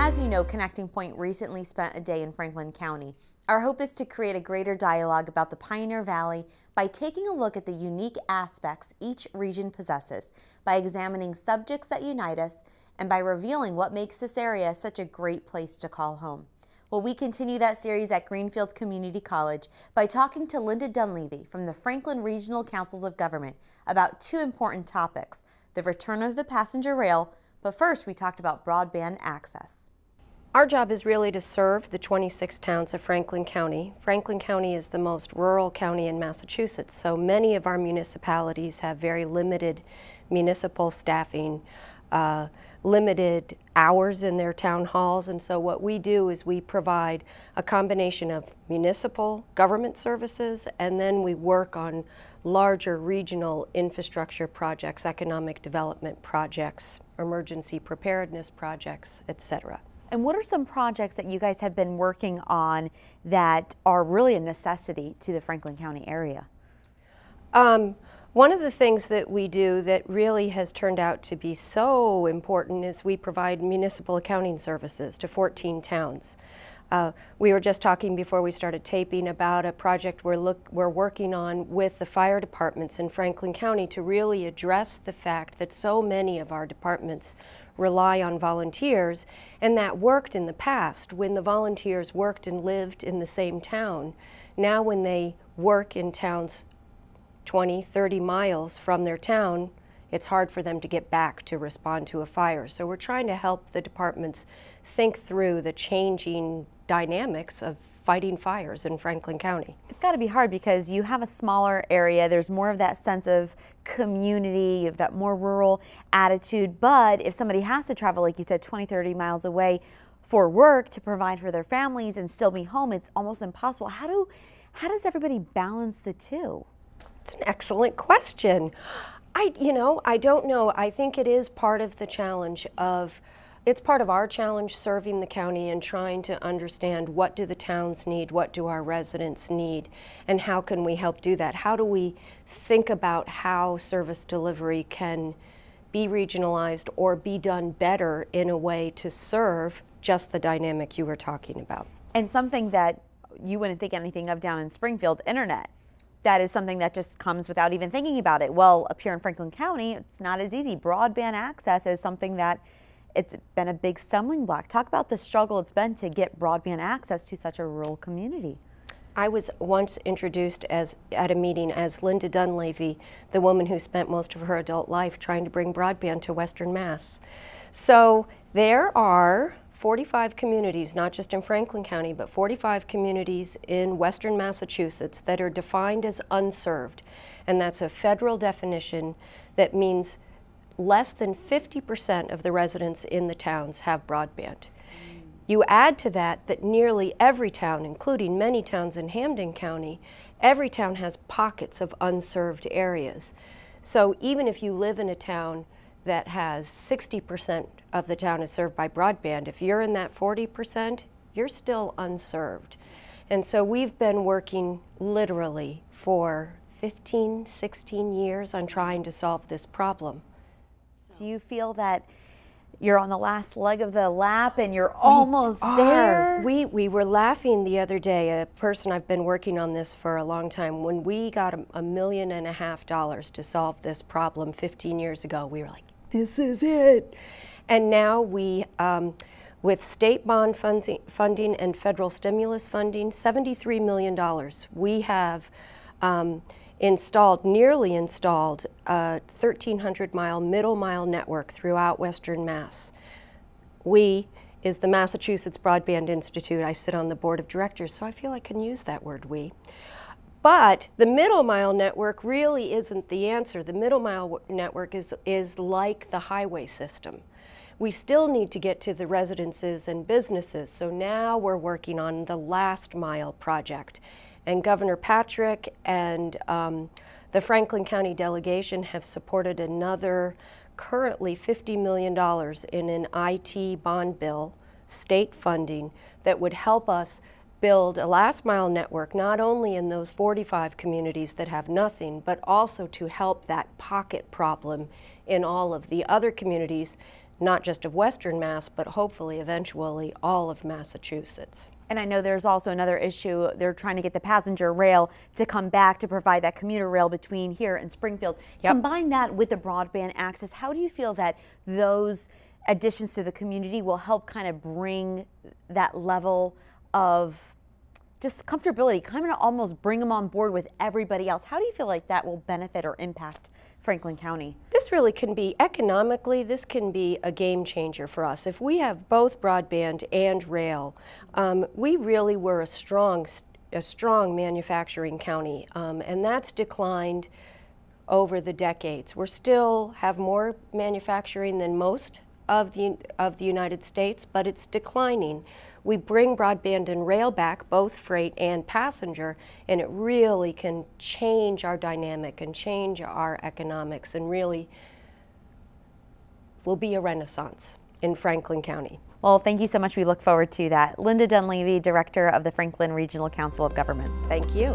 As you know, Connecting Point recently spent a day in Franklin County. Our hope is to create a greater dialogue about the Pioneer Valley by taking a look at the unique aspects each region possesses, by examining subjects that unite us, and by revealing what makes this area such a great place to call home. Well, we continue that series at Greenfield Community College by talking to Linda Dunlavy from the Franklin Regional Councils of Government about two important topics: the return of the passenger rail, but first we talked about broadband access. Our job is really to serve the 26 towns of Franklin County. Franklin County is the most rural county in Massachusetts, so many of our municipalities have very limited municipal staffing, limited hours in their town halls, and so what we do is we provide a combination of municipal government services, and then we work on larger regional infrastructure projects, economic development projects, emergency preparedness projects, etc. And what are some projects that you guys have been working on that are really a necessity to the Franklin County area? One of the things that we do that really has turned out to be so important is we provide municipal accounting services to 14 towns. We were just talking before we started taping about a project we're working on with the fire departments in Franklin County to really address the fact that so many of our departments rely on volunteers, and that worked in the past when the volunteers worked and lived in the same town. Now when they work in towns 20, 30 miles from their town, it's hard for them to get back to respond to a fire. So we're trying to help the departments think through the changing dynamics of fighting fires in Franklin County. It's got to be hard because you have a smaller area, there's more of that sense of community, you have that more rural attitude, but if somebody has to travel, like you said, 20, 30 miles away for work to provide for their families and still be home, it's almost impossible. How does everybody balance the two? It's an excellent question. I don't know. I think it is part of the challenge of, it's part of our challenge serving the county and trying to understand what do the towns need, what do our residents need, and how can we help do that? How do we think about how service delivery can be regionalized or be done better in a way to serve just the dynamic you were talking about? And something that you wouldn't think anything of down in Springfield, internet. That is something that just comes without even thinking about it. Well, up here in Franklin County, it's not as easy. Broadband access is something that it's been a big stumbling block. Talk about the struggle it's been to get broadband access to such a rural community. I was once introduced at a meeting as Linda Dunlavy, the woman who spent most of her adult life trying to bring broadband to Western Mass. So there are 45 communities, not just in Franklin County, but 45 communities in Western Massachusetts that are defined as unserved. And that's a federal definition that means less than 50% of the residents in the towns have broadband. You add to that nearly every town, including many towns in Hampden County, every town has pockets of unserved areas. So even if you live in a town that has 60% of the town is served by broadband, if you're in that 40%, you're still unserved. And so we've been working literally for 15, 16 years on trying to solve this problem. Do you feel that you're on the last leg of the lap and you're almost there? We were laughing the other day, a person I've been working on this for a long time, when we got $1.5 million to solve this problem 15 years ago, we were like, this is it. And now we, with state bond funding and federal stimulus funding, $73 million, we have nearly installed a 1,300-mile middle mile network throughout Western Mass. We is the Massachusetts Broadband Institute. I sit on the board of directors, so I feel I can use that word, we. But the middle mile network really isn't the answer. The middle mile network is like the highway system. We still need to get to the residences and businesses, so now we're working on the last mile project. And Governor Patrick and the Franklin County delegation have supported another currently $50 million in an IT bond bill, state funding, that would help us build a last mile network, not only in those 45 communities that have nothing, but also to help that pocket problem in all of the other communities not just of Western Mass, but hopefully eventually all of Massachusetts. And I know there's also another issue. They're trying to get the passenger rail to come back to provide that commuter rail between here and Springfield. Yep. Combine that with the broadband access. How do you feel that those additions to the community will help kind of bring that level of just comfortability, kind of almost bring them on board with everybody else? How do you feel like that will benefit or impact Franklin County? This really can be, economically, this can be a game changer for us. If we have both broadband and rail, we really were a strong manufacturing county, and that's declined over the decades. We're still have more manufacturing than most of the United States, but it's declining. We bring broadband and rail back, both freight and passenger, and it really can change our dynamic and change our economics, and really will be a renaissance in Franklin County. Well, thank you so much. We look forward to that. Linda Dunlavy, Director of the Franklin Regional Council of Governments. Thank you.